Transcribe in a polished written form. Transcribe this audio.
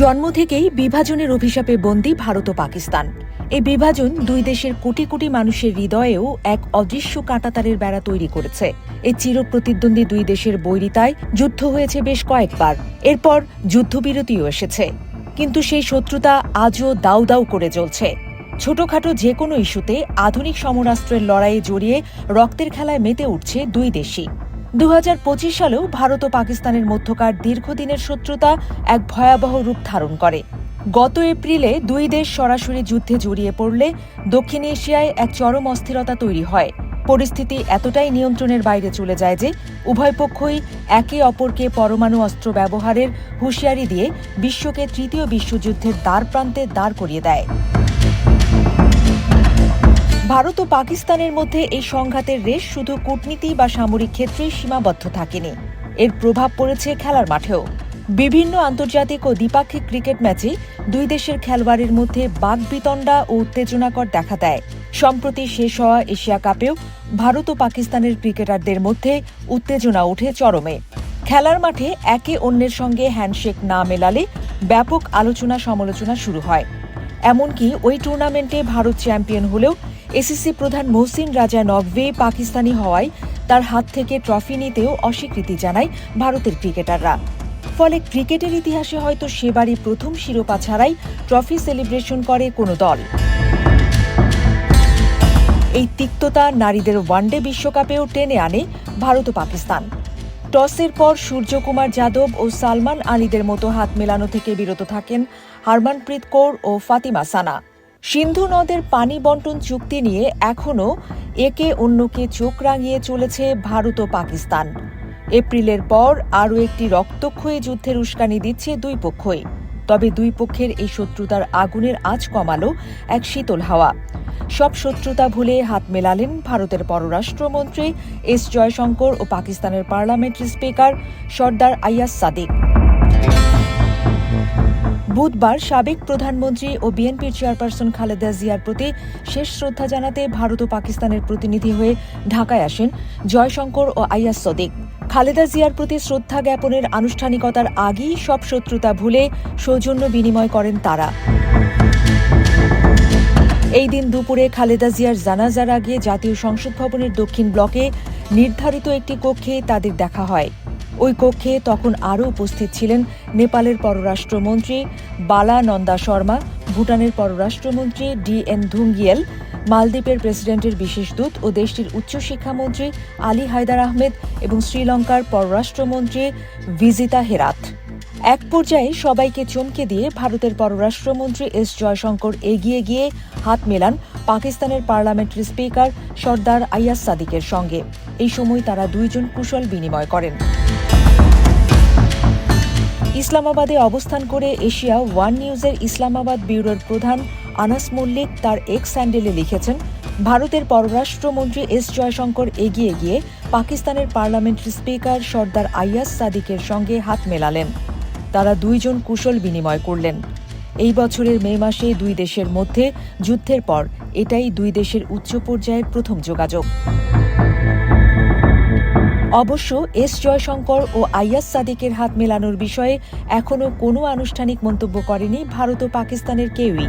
জন্ম থেকেই বিভাজনের অভিশাপে বন্দী ভারত ও পাকিস্তান। এই বিভাজন দুই দেশের কোটি কোটি মানুষের হৃদয়েও এক অদৃশ্য কাঁটাতারের বেড়া তৈরি করেছে। এই চিরপ্রতিদ্বন্দ্বী দুই দেশের বৈরিতায় যুদ্ধ হয়েছে বেশ কয়েকবার, এরপর যুদ্ধবিরতিও এসেছে। কিন্তু সেই শত্রুতা আজও দাউ দাউ করে জ্বলছে। ছোটখাটো যে কোনো ইস্যুতে আধুনিক সমরাস্ত্রের লড়াইয়ে জড়িয়ে রক্তের খেলায় মেতে উঠছে দুই দেশই। 2025 সালেও ভারত ও পাকিস্তানের মধ্যকার দীর্ঘদিনের শত্রুতা এক ভয়াবহ রূপ ধারণ করে। গত এপ্রিলে দুই দেশ সরাসরি যুদ্ধে জড়িয়ে পড়লে দক্ষিণ এশিয়ায় এক চরম অস্থিরতা তৈরি হয়। পরিস্থিতি এতটাই নিয়ন্ত্রণের বাইরে চলে যায় যে উভয় পক্ষই একে অপরকে পরমাণু অস্ত্র ব্যবহারের হুঁশিয়ারি দিয়ে বিশ্বকে তৃতীয় বিশ্বযুদ্ধের দ্বারপ্রান্তে দাঁড় করিয়ে দেয়। ভারত ও পাকিস্তানের মধ্যে এই সংঘাতের রেশ শুধু কূটনীতি বা সামরিক ক্ষেত্রেই সীমাবদ্ধ থাকেনি, এর প্রভাব পড়েছে খেলার মাঠেও। বিভিন্ন আন্তর্জাতিক ও দ্বিপাক্ষিক ক্রিকেট ম্যাচে দুই দেশের খেলোয়াড়ের মধ্যে বাকবিতণ্ডা ও উত্তেজনাকর দেখা দেয়। সম্প্রতি শেষ হওয়া এশিয়া কাপেও ভারত ও পাকিস্তানের ক্রিকেটারদের মধ্যে উত্তেজনা ওঠে চরমে। খেলার মাঠে একে অন্যের সঙ্গে হ্যান্ডশেক না মেলালে ব্যাপক আলোচনা সমালোচনা শুরু হয়। এমনকি ওই টুর্নামেন্টে ভারত চ্যাম্পিয়ন হলেও এসিসি প্রধান মহসিন রাজা নকভি পাকিস্তানি হওয়ায় তার হাত থেকে ট্রফি নিতেও অস্বীকৃতি জানায় ভারতের ক্রিকেটাররা। ফলে ক্রিকেটের ইতিহাসে হয়তো সেবারই প্রথম শিরোপা ছাড়াই ট্রফি সেলিব্রেশন করে কোনো দল। এই তিক্ততা নারীদের ওয়ানডে বিশ্বকাপেও টেনে আনে ভারত ও পাকিস্তান। টসের পর সূর্যকুমার যাদব ও সালমান আলীদের মতো হাত মেলানো থেকে বিরত থাকেন হরমনপ্রীত কৌর ও ফাতিমা সানা। সিন্ধু নদের পানি বন্টন চুক্তি নিয়ে এখনও একে অন্যকে চোখ রাঙিয়ে চলেছে ভারত ও পাকিস্তান। এপ্রিলের পর আরও একটি রক্তক্ষয়ী যুদ্ধের উস্কানি দিচ্ছে দুই পক্ষই। তবে দুই পক্ষের এই শত্রুতার আগুনের আঁচ কমালো এক শীতল হাওয়া। সব শত্রুতা ভুলে হাত মেলালেন ভারতের পররাষ্ট্রমন্ত্রী এস জয়শঙ্কর ও পাকিস্তানের পার্লামেন্টারি স্পিকার সর্দার আইয়াজ সাদিক। বুধবার সাবেক প্রধানমন্ত্রী ও বিএনপির চেয়ারপারসন খালেদা জিয়ার প্রতি শেষ শ্রদ্ধা জানাতে ভারত ও পাকিস্তানের প্রতিনিধি হয়ে ঢাকায় আসেন জয়শঙ্কর ও আইয়াজ সাদিক। খালেদা জিয়ার প্রতি শ্রদ্ধা জ্ঞাপনের আনুষ্ঠানিকতার আগেই সব শত্রুতা ভুলে সৌজন্য বিনিময় করেন তারা। এই দিন দুপুরে খালেদা জিয়ার জানাজার আগে জাতীয় সংসদ ভবনের দক্ষিণ ব্লকে নির্ধারিত একটি কক্ষে তাদের দেখা হয়। ওই কক্ষে তখন আরও উপস্থিত ছিলেন নেপালের পররাষ্ট্রমন্ত্রী বালা নন্দা শর্মা, ভুটানের পররাষ্ট্রমন্ত্রী DN ধুঙ্গিয়েল, মালদ্বীপের প্রেসিডেন্টের বিশেষ দূত ও দেশটির উচ্চশিক্ষামন্ত্রী আলী হায়দার আহমেদ এবং শ্রীলঙ্কার পররাষ্ট্রমন্ত্রী ভিজিতা হেরাত। এক পর্যায়ে সবাইকে চমকে দিয়ে ভারতের পররাষ্ট্রমন্ত্রী এস জয়শঙ্কর এগিয়ে গিয়ে হাত মেলান পাকিস্তানের পার্লামেন্টারি স্পিকার সর্দার আইয়াজ সাদিকের সঙ্গে। এই সময় তারা দুইজন কুশল বিনিময় করেন। ইসলামাবাদে অবস্থান করে এশিয়া ওয়ান নিউজের ইসলামাবাদ ব্যুরোর প্রধান আনাস মল্লিক তার এক্স হ্যান্ডেলে লিখেছেন, ভারতের পররাষ্ট্রমন্ত্রী এস জয়শঙ্কর এগিয়ে গিয়ে পাকিস্তানের পার্লামেন্টারি স্পিকার সর্দার আইয়াজ সাদিকের সঙ্গে হাত মেলালেন। তারা দুইজন কুশল বিনিময় করলেন। এই বছরের মে মাসে দুই দেশের মধ্যে যুদ্ধের পর এটাই দুই দেশের উচ্চ পর্যায়ের প্রথম যোগাযোগ। অবশ্য এস জয়শঙ্কর ও আইয়াজ সাদিকের হাত মেলানোর বিষয়ে এখনও কোনো আনুষ্ঠানিক মন্তব্য করেনি ভারত ও পাকিস্তানের কেউই।